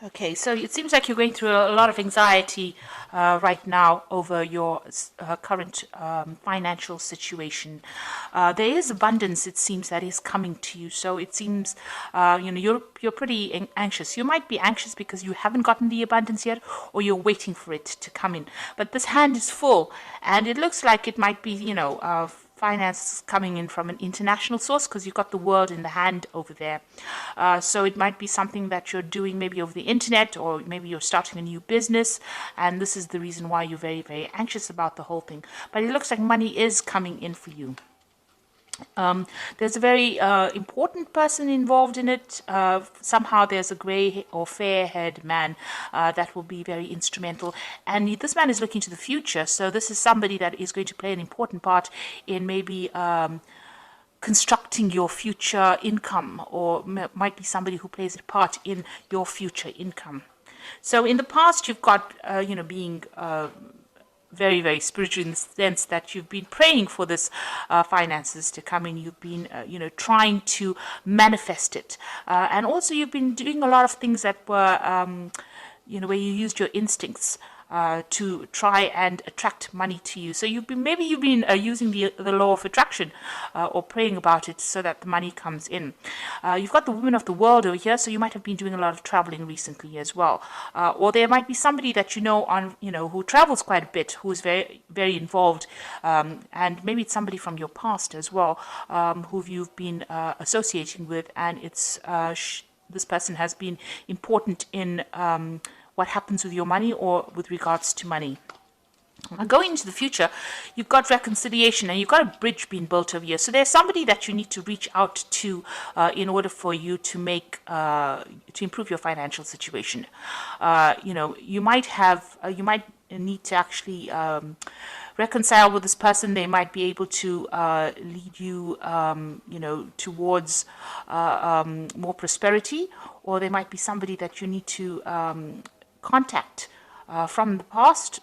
Okay, so it seems like you're going through a lot of anxiety right now over your current financial situation. There is abundance, it seems, that is coming to you. So it seems, you're pretty anxious. You might be anxious because you haven't gotten the abundance yet, or you're waiting for it to come in. But this hand is full, and it looks like it might be, finance coming in from an international source because you've got the world in the hand over there. So it might be something that you're doing maybe over the internet, or maybe you're starting a new business, and this is the reason why you're very, very anxious about the whole thing. But it looks like money is coming in for you. There's a very important person involved in it. Somehow there's a grey or fair-haired man that will be very instrumental. And this man is looking to the future. So this is somebody that is going to play an important part in maybe constructing your future income, or might be somebody who plays a part in your future income. So in the past, you've got, being very, very spiritual in the sense that you've been praying for this finances to come in. You've been, trying to manifest it. And also you've been doing a lot of things that were, where you used your instincts to try and attract money to you. So you've been using the law of attraction or praying about it so that the money comes in. You've got the woman of the world over here, so you might have been doing a lot of traveling recently as well. Or there might be somebody that who travels quite a bit, who is very, very involved, and maybe it's somebody from your past as well, who you've been associating with, and it's this person has been important in what happens with your money or with regards to money. Going into the future, you've got reconciliation and you've got a bridge being built over here. So there's somebody that you need to reach out to in order for you to to improve your financial situation. You might need to actually reconcile with this person. They might be able to lead you, towards more prosperity, or there might be somebody that you need to contact from the past.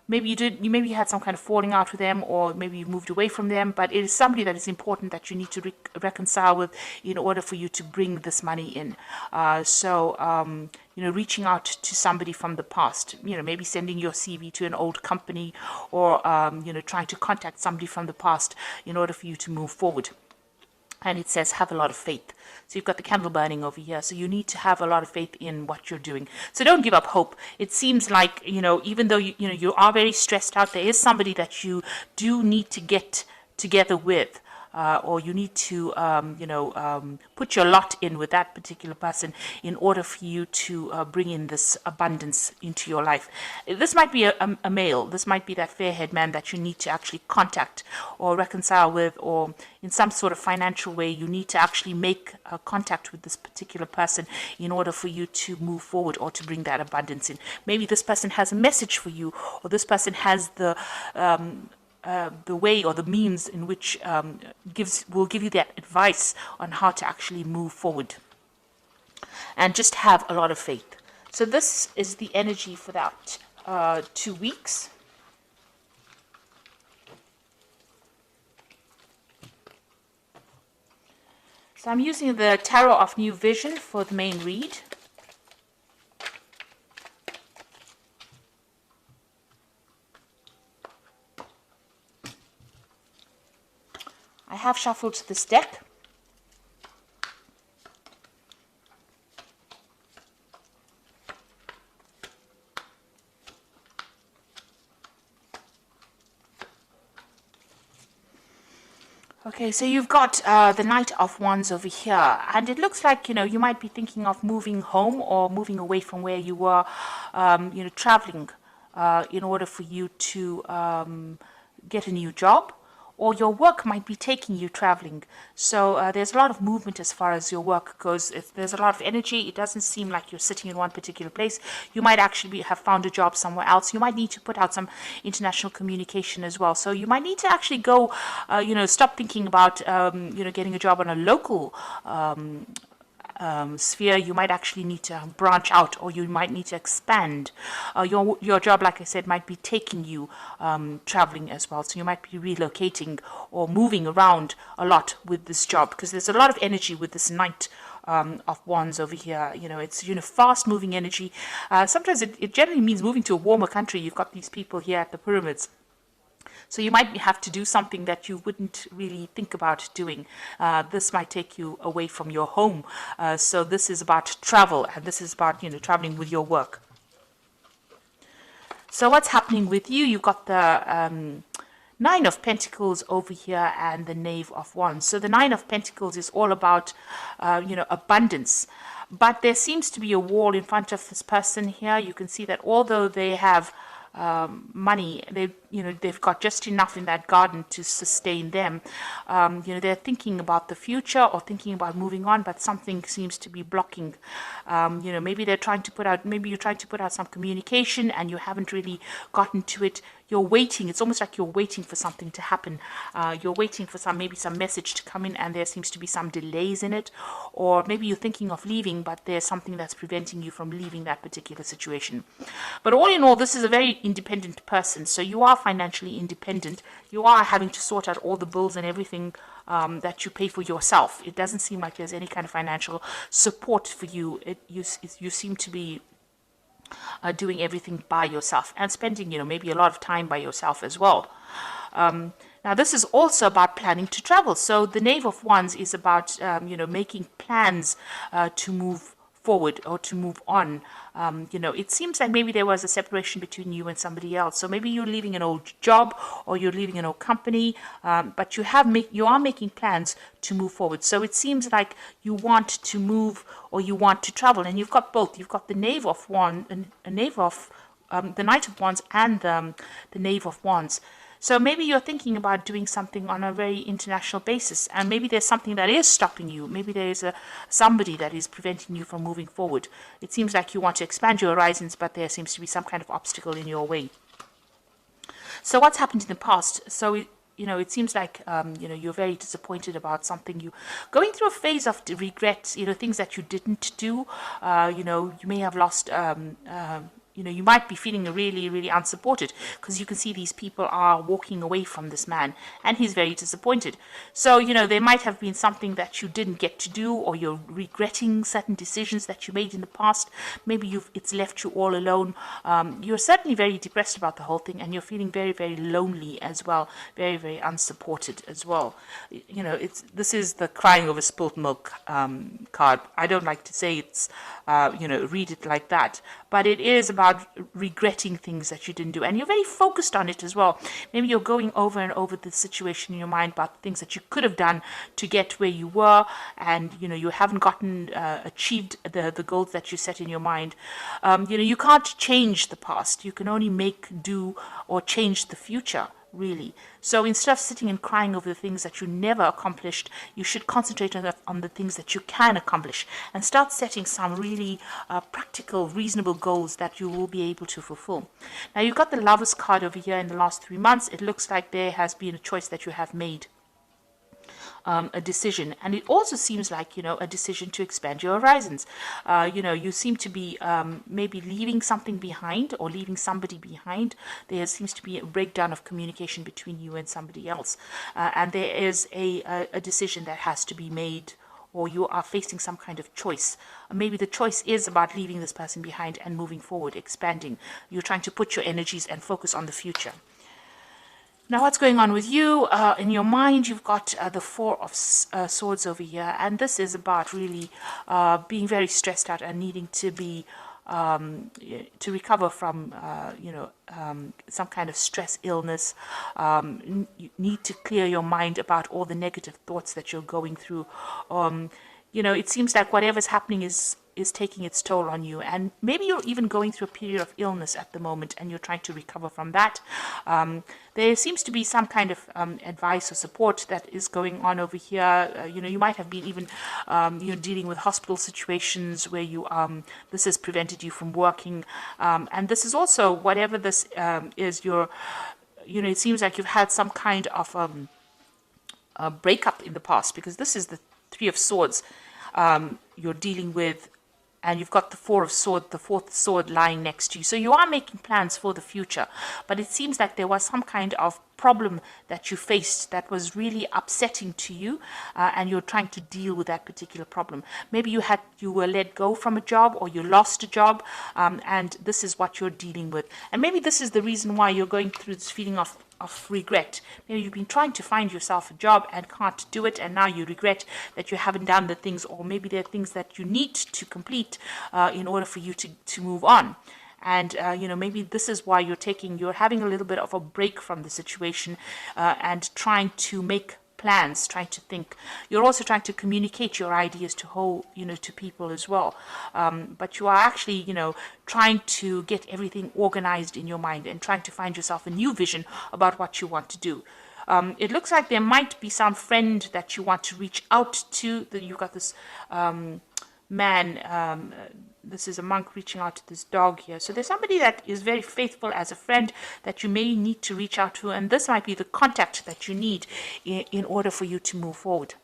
Maybe you had some kind of falling out with them, or maybe you moved away from them, but it is somebody that is important that you need to reconcile with in order for you to bring this money in. Reaching out to somebody from the past, maybe sending your CV to an old company, or, trying to contact somebody from the past in order for you to move forward. And it says, have a lot of faith. So you've got the candle burning over here. So you need to have a lot of faith in what you're doing. So don't give up hope. It seems like, even though you are very stressed out, there is somebody that you do need to get together with. Or you need to, put your lot in with that particular person in order for you to bring in this abundance into your life. This might be a male. This might be that fair-haired man that you need to actually contact or reconcile with, or in some sort of financial way, you need to actually make contact with this particular person in order for you to move forward or to bring that abundance in. Maybe this person has a message for you, or this person has the way or the means in which will give you that advice on how to actually move forward. And just have a lot of faith. So this is the energy for that 2 weeks. So I'm using the Tarot of New Vision for the main read. I have shuffled this deck. Okay, so you've got the Knight of Wands over here, and it looks like, you might be thinking of moving home or moving away from where you were, traveling in order for you to get a new job. Or your work might be taking you traveling. So there's a lot of movement as far as your work goes. There's a lot of energy. It doesn't seem like you're sitting in one particular place. You might actually have found a job somewhere else. You might need to put out some international communication as well. So you might need to actually go, stop thinking about, getting a job on a local sphere. You might actually need to branch out, or you might need to expand. Your job, like I said, might be taking you traveling as well. So you might be relocating or moving around a lot with this job, because there's a lot of energy with this Knight of Wands over here. It's, fast moving energy. Sometimes it generally means moving to a warmer country. You've got these people here at the pyramids. So you might have to do something that you wouldn't really think about doing. This might take you away from your home. So this is about travel, and this is about, traveling with your work. So what's happening with you? You've got the Nine of Pentacles over here and the Knave of Wands. So the Nine of Pentacles is all about, abundance. But there seems to be a wall in front of this person here. You can see that although they have money, they've got just enough in that garden to sustain them. They're thinking about the future or thinking about moving on, but something seems to be blocking. Maybe you're trying to put out some communication and you haven't really gotten to it. You're waiting. It's almost like you're waiting for something to happen. You're waiting for maybe some message to come in, and there seems to be some delays in it. Or maybe you're thinking of leaving, but there's something that's preventing you from leaving that particular situation. But all in all, this is a very independent person. So you are financially independent. You are having to sort out all the bills and everything that you pay for yourself. It doesn't seem like there's any kind of financial support for you. You seem to be doing everything by yourself and spending, maybe a lot of time by yourself as well. Now, this is also about planning to travel. So the Knave of Wands is about, making plans to move forward or to move on. It seems like maybe there was a separation between you and somebody else. So maybe you're leaving an old job or you're leaving an old company, but you are making plans to move forward. So it seems like you want to move or you want to travel, and you've got both. You've got the Knave of Wands, the Knight of Wands, and the Knave of Wands. So maybe you're thinking about doing something on a very international basis, and maybe there's something that is stopping you. Maybe there is somebody that is preventing you from moving forward. It seems like you want to expand your horizons, but there seems to be some kind of obstacle in your way. So what's happened in the past? So it seems like you're very disappointed about something. You going through a phase of regrets. Things that you didn't do. You may have lost. You might be feeling really, really unsupported because you can see these people are walking away from this man and he's very disappointed. So, there might have been something that you didn't get to do, or you're regretting certain decisions that you made in the past. Maybe it's left you all alone. You're certainly very depressed about the whole thing, and you're feeling very, very lonely as well, very, very unsupported as well. This is the crying over spilt milk card. I don't like to say it's, read it like that, but it is about regretting things that you didn't do, and you're very focused on it as well. Maybe you're going over and over the situation in your mind about things that you could have done to get where you were, and you haven't achieved the goals that you set in your mind. You can't change the past. You can only make do or change the future, really. So instead of sitting and crying over the things that you never accomplished, you should concentrate on the things that you can accomplish and start setting some really practical, reasonable goals that you will be able to fulfill. Now, you've got the Lovers card over here. In the last 3 months, it looks like there has been a choice that you have made. A decision, and it also seems like a decision to expand your horizons. You seem to be maybe leaving something behind or leaving somebody behind. There seems to be a breakdown of communication between you and somebody else, and there is a decision that has to be made, or you are facing some kind of choice. Maybe the choice is about leaving this person behind and moving forward, expanding. You're trying to put your energies and focus on the future. Now, what's going on with you? In your mind, you've got the Four of Swords over here, and this is about really being very stressed out and needing to be to recover from some kind of stress, illness. You need to clear your mind about all the negative thoughts that you're going through. It seems like whatever's happening is taking its toll on you, and maybe you're even going through a period of illness at the moment and you're trying to recover from that. There seems to be some kind of advice or support that is going on over here. You might have been even dealing with hospital situations where this has prevented you from working, and this is also, whatever this is, it seems like you've had some kind of a breakup in the past, because this is the Three of Swords. You're dealing with and you've got the Four of Swords, the fourth sword lying next to you. So you are making plans for the future, but it seems like there was some kind of problem that you faced that was really upsetting to you, and you're trying to deal with that particular problem. Maybe you were let go from a job, or you lost a job, and this is what you're dealing with. And maybe this is the reason why you're going through this feeling of regret. Maybe you've been trying to find yourself a job and can't do it, and now you regret that you haven't done the things, or maybe there are things that you need to complete in order for you to move on. And maybe this is why you're having a little bit of a break from the situation, and trying to make plans, trying to think. You're also trying to communicate your ideas to people as well. But you are actually, trying to get everything organized in your mind and trying to find yourself a new vision about what you want to do. It looks like there might be some friend that you want to reach out to. That you've got this man. This is a monk reaching out to this dog here. So there's somebody that is very faithful as a friend that you may need to reach out to, and this might be the contact that you need in order for you to move forward.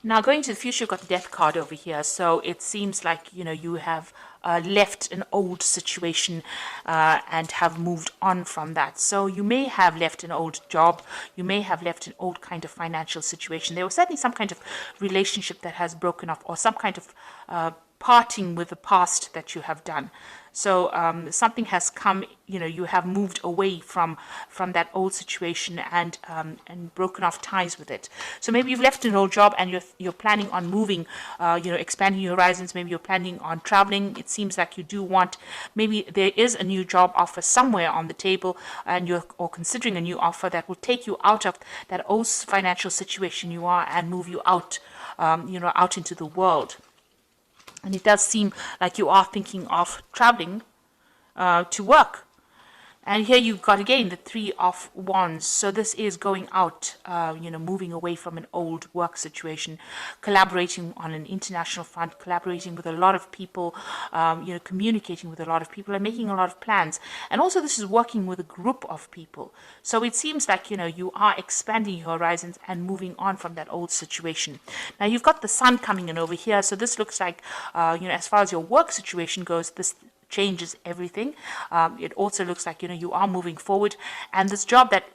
Now, going to the future, you've got the Death card over here. So it seems like, you have left an old situation and have moved on from that. So you may have left an old job. You may have left an old kind of financial situation. There was certainly some kind of relationship that has broken off, or some kind of parting with the past that you have done. So something has come, you have moved away from that old situation and broken off ties with it. So maybe you've left an old job and you're planning on moving, expanding your horizons. Maybe you're planning on traveling. It seems like you do want, maybe there is a new job offer somewhere on the table, and you're considering a new offer that will take you out of that old financial situation you are and move you out, out into the world. And it does seem like you are thinking of traveling to work. And here you've got, again, the Three of Wands. So this is going out, moving away from an old work situation, collaborating on an international front, collaborating with a lot of people, communicating with a lot of people and making a lot of plans. And also this is working with a group of people. So it seems like, you are expanding your horizons and moving on from that old situation. Now you've got the Sun coming in over here. So this looks like, as far as your work situation goes, this changes everything. It also looks like you are moving forward, and this job that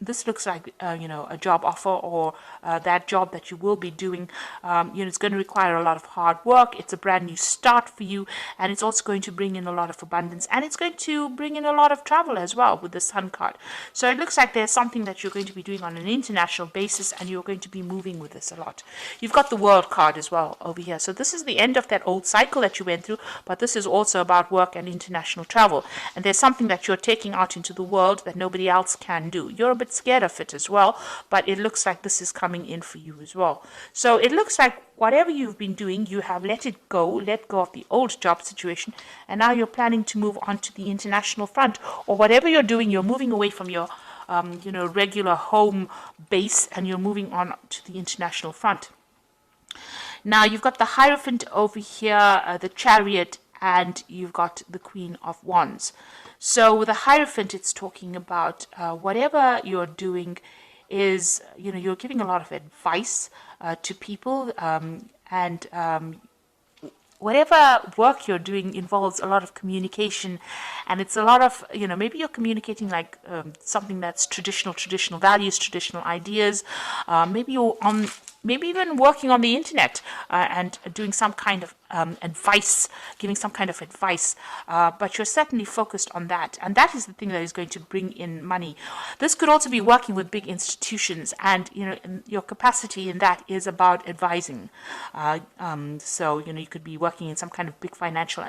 this looks like a job offer, or that job that you will be doing, it's going to require a lot of hard work. It's a brand new start for you, and it's also going to bring in a lot of abundance, and it's going to bring in a lot of travel as well with the Sun card. So it looks like there's something that you're going to be doing on an international basis, and you're going to be moving with this a lot. You've got the World card as well over here. So this is the end of that old cycle that you went through, but this is also about work and international travel. And there's something that you're taking out into the world that nobody else can do. You're a bit scared of it as well, but it looks like this is coming in for you as well. So it looks like whatever you've been doing, you have let go of the old job situation, and now you're planning to move on to the international front, or whatever you're doing, you're moving away from your regular home base, and you're moving on to the international front. Now you've got the Hierophant over here, the Chariot, and you've got the Queen of Wands. So with the Hierophant, it's talking about whatever you're doing is, you're giving a lot of advice to people, and whatever work you're doing involves a lot of communication, and it's a lot of, maybe you're communicating like something that's traditional values, traditional ideas. Maybe you're maybe even working on the internet and doing some kind of advice, giving some kind of advice, but you're certainly focused on that, and that is the thing that is going to bring in money. This could also be working with big institutions, and your capacity in that is about advising. So you could be working in some kind of big financial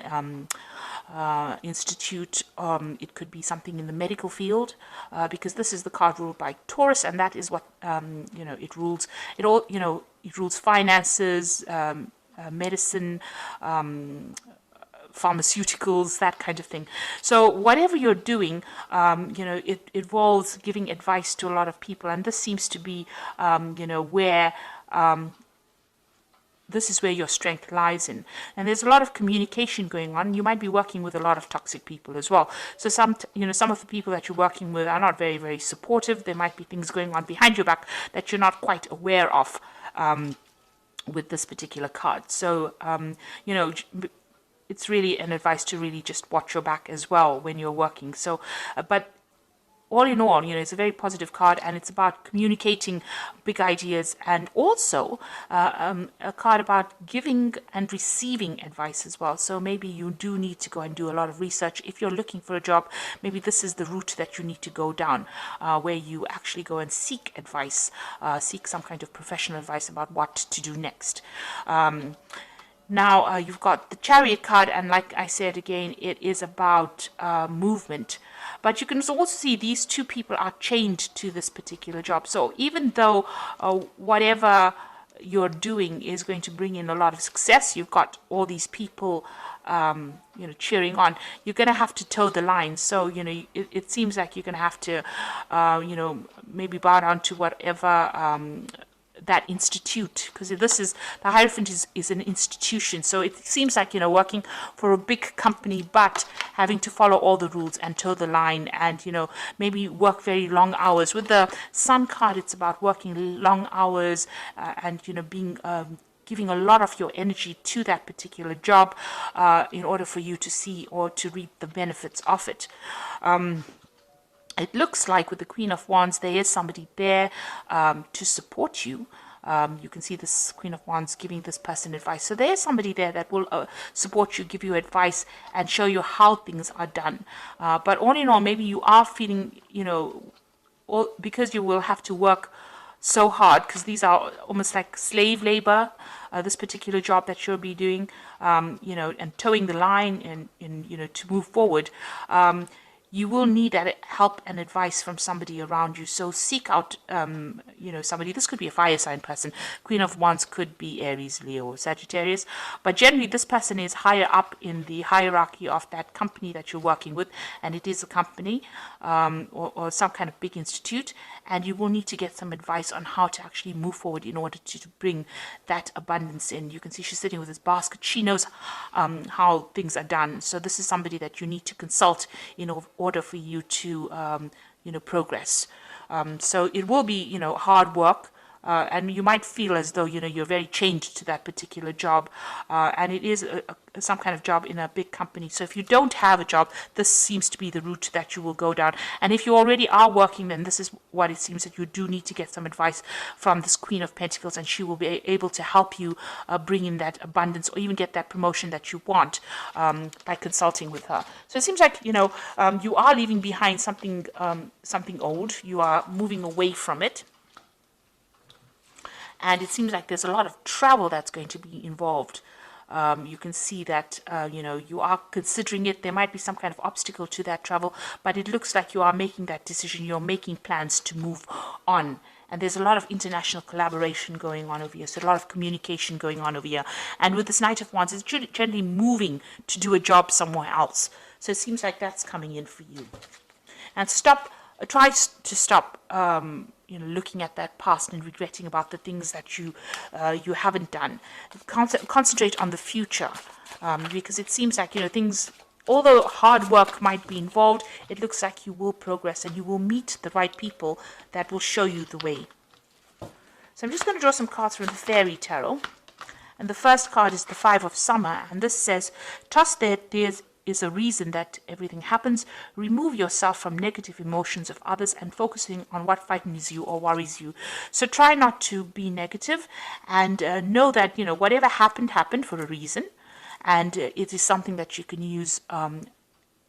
institute. It could be something in the medical field, because this is the card ruled by Taurus, and that is what it rules. It rules finances, medicine, pharmaceuticals, that kind of thing. So whatever you're doing, it involves giving advice to a lot of people, and this seems to be, where this is where your strength lies in. And there's a lot of communication going on. You might be working with a lot of toxic people as well. So some of the people that you're working with are not very, very supportive. There might be things going on behind your back that you're not quite aware of. with this particular card. So, you know, it's really an advice to really just watch your back as well when you're working. So, but all in all, you know, it's a very positive card, and it's about communicating big ideas, and also a card about giving and receiving advice as well. So maybe you do need to go and do a lot of research. If you're looking for a job, maybe this is the route that you need to go down, where you actually go and seek advice, seek some kind of professional advice about what to do next. Now, you've got the Chariot card, and like I said again, it is about movement. But you can also see these two people are chained to this particular job. So even though whatever you're doing is going to bring in a lot of success, you've got all these people, you know, cheering on, you're going to have to toe the line. So, you know, it seems like you're going to have to, you know, maybe bow down to whatever that institute, because this is the Hierophant is an institution. So it seems like, you know, working for a big company, but having to follow all the rules and toe the line, and, you know, maybe work very long hours. With the Sun card, it's about working long hours, and, you know, being giving a lot of your energy to that particular job in order for you to see or to reap the benefits of it. It looks like with the Queen of Wands, there is somebody there to support you. You can see this Queen of Wands giving this person advice. So there's somebody there that will support you, give you advice, and show you how things are done. But all in all, maybe you are feeling, you know, because you will have to work so hard, because these are almost like slave labor, this particular job that you'll be doing, you know, and towing the line and you know, to move forward. You will need that help and advice from somebody around you. So seek out, you know, somebody. This could be a fire sign person. Queen of Wands could be Aries, Leo, or Sagittarius. But generally, this person is higher up in the hierarchy of that company that you're working with. And it is a company or some kind of big institute. And you will need to get some advice on how to actually move forward in order to bring that abundance in. You can see she's sitting with this basket. She knows how things are done. So this is somebody that you need to consult in order for you to, you know, progress. So it will be, you know, hard work. And you might feel as though, you know, you're very chained to that particular job. And it is some kind of job in a big company. So if you don't have a job, this seems to be the route that you will go down. And if you already are working, then this is what it seems that you do need to get some advice from this Queen of Pentacles, and she will be able to help you bring in that abundance, or even get that promotion that you want by consulting with her. So it seems like, you know, you are leaving behind something, something old. You are moving away from it. And it seems like there's a lot of travel that's going to be involved. You can see that, you know, you are considering it. There might be some kind of obstacle to that travel, but it looks like you are making that decision. You're making plans to move on. And there's a lot of international collaboration going on over here. So a lot of communication going on over here. And with this Knight of Wands, it's generally moving to do a job somewhere else. So it seems like that's coming in for you. And try to stop, you know, looking at that past and regretting about the things that you haven't done. Concentrate on the future, because it seems like, you know, things, although hard work might be involved, it looks like you will progress and you will meet the right people that will show you the way. So I'm just going to draw some cards from the Fairy Tarot. And the first card is the Five of Summer, and this says, trust that there's is a reason that everything happens. Remove yourself from negative emotions of others and focusing on what frightens you or worries you. So try not to be negative, and know that, you know, whatever happened for a reason, and it is something that you can use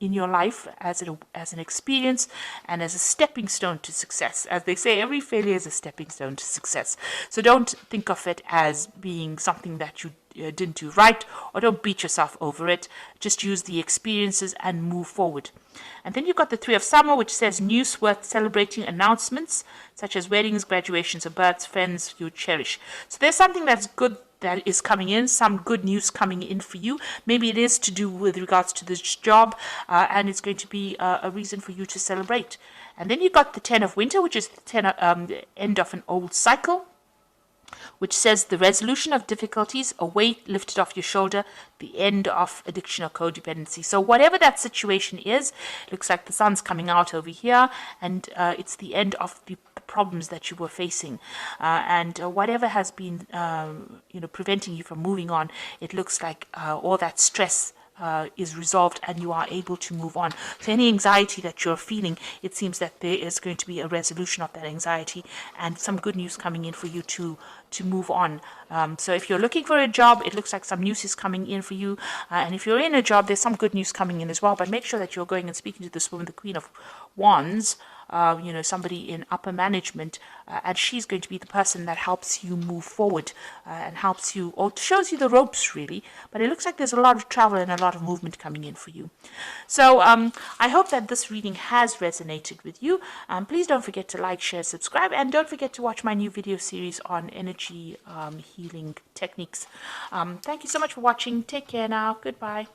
in your life as an experience and as a stepping stone to success. As they say, every failure is a stepping stone to success. So don't think of it as being something that you didn't do right, or don't beat yourself over it. Just use the experiences and move forward. And then you've got the Three of Summer, which says news worth celebrating, announcements such as weddings, graduations, or births, friends you cherish. So there's something that's good that is coming in, some good news coming in for you. Maybe it is to do with regards to this job, and it's going to be a reason for you to celebrate. And then you've got the Ten of Winter, which is the end of an old cycle. which says the resolution of difficulties, a weight lifted off your shoulder, the end of addiction or codependency. So whatever that situation is, it looks like the sun's coming out over here, and it's the end of the problems that you were facing, and whatever has been preventing you from moving on, it looks like all that stress is resolved and you are able to move on. So any anxiety that you're feeling, it seems that there is going to be a resolution of that anxiety and some good news coming in for you to move on. So if you're looking for a job, it looks like some news is coming in for you. And if you're in a job, there's some good news coming in as well. But make sure that you're going and speaking to this woman, the Queen of Wands, somebody in upper management, and she's going to be the person that helps you move forward and helps you, or shows you the ropes really. But it looks like there's a lot of travel and a lot of movement coming in for you. So I hope that this reading has resonated with you. Please don't forget to like, share, subscribe, and don't forget to watch my new video series on energy healing techniques. Thank you so much for watching. Take care now. Goodbye.